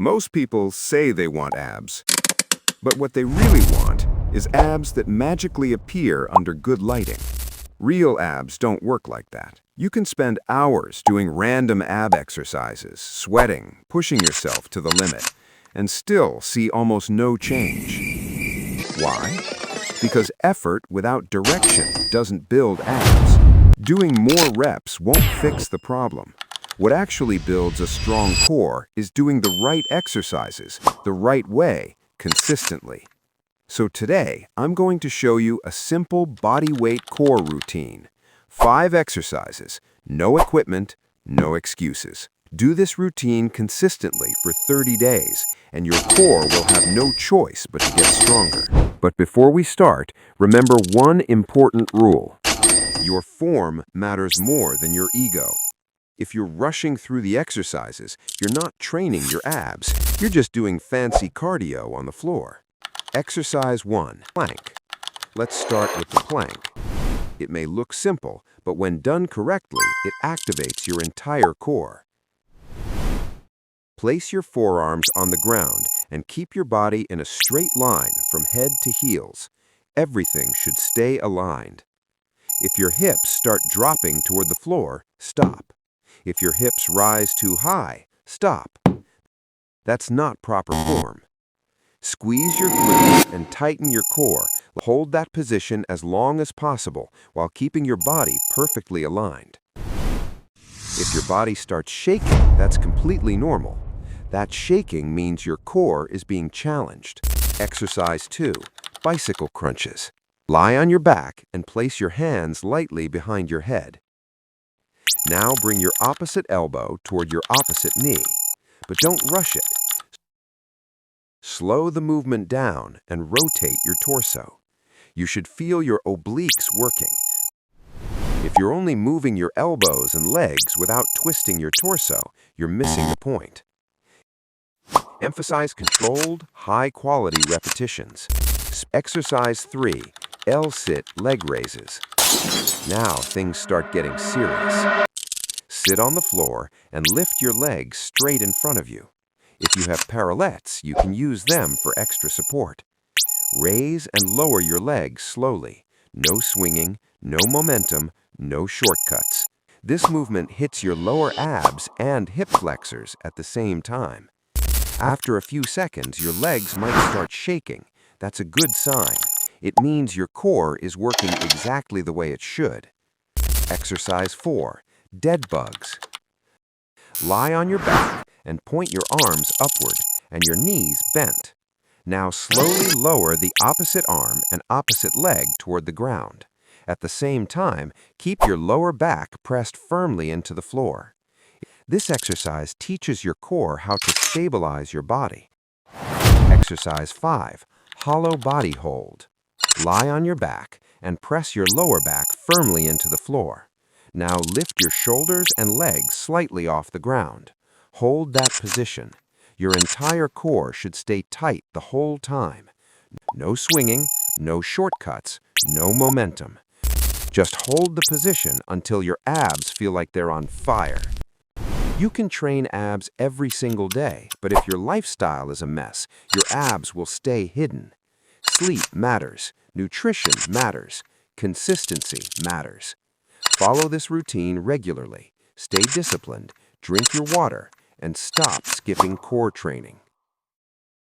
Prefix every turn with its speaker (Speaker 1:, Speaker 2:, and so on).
Speaker 1: Most people say they want abs, but what they really want is abs that magically appear under good lighting. Real abs don't work like that. You can spend hours doing random ab exercises, sweating, pushing yourself to the limit, and still see almost no change. Why? Because effort without direction doesn't build abs. Doing more reps won't fix the problem. What actually builds a strong core is doing the right exercises, the right way, consistently. So today, I'm going to show you a simple body weight core routine. 5 exercises, no equipment, no excuses. Do this routine consistently for 30 days, and your core will have no choice but to get stronger. But before we start, remember one important rule. Your form matters more than your ego. If you're rushing through the exercises, you're not training your abs. You're just doing fancy cardio on the floor. Exercise 1, plank. Let's start with the plank. It may look simple, but when done correctly, it activates your entire core. Place your forearms on the ground and keep your body in a straight line from head to heels. Everything should stay aligned. If your hips start dropping toward the floor, stop. If your hips rise too high, stop. That's not proper form. Squeeze your glutes and tighten your core. Hold that position as long as possible while keeping your body perfectly aligned. If your body starts shaking, that's completely normal. That shaking means your core is being challenged. Exercise 2, bicycle crunches. Lie on your back and place your hands lightly behind your head. Now bring your opposite elbow toward your opposite knee, but don't rush it. Slow the movement down and rotate your torso. You should feel your obliques working. If you're only moving your elbows and legs without twisting your torso, you're missing the point. Emphasize controlled, high-quality repetitions. Exercise 3, L-sit leg raises. Now things start getting serious. Sit on the floor and lift your legs straight in front of you. If you have parallettes, you can use them for extra support. Raise and lower your legs slowly. No swinging, no momentum, no shortcuts. This movement hits your lower abs and hip flexors at the same time. After a few seconds, your legs might start shaking. That's a good sign. It means your core is working exactly the way it should. Exercise 4, dead bugs. Lie on your back and point your arms upward and your knees bent. Now slowly lower the opposite arm and opposite leg toward the ground. At the same time, keep your lower back pressed firmly into the floor. This exercise teaches your core how to stabilize your body. Exercise 5, hollow body hold. Lie on your back and press your lower back firmly into the floor. Now lift your shoulders and legs slightly off the ground. Hold that position. Your entire core should stay tight the whole time. No swinging, no shortcuts, no momentum. Just hold the position until your abs feel like they're on fire. You can train abs every single day, but if your lifestyle is a mess, your abs will stay hidden. Sleep matters. Nutrition matters. Consistency matters. Follow this routine regularly. Stay disciplined, drink your water, and stop skipping core training.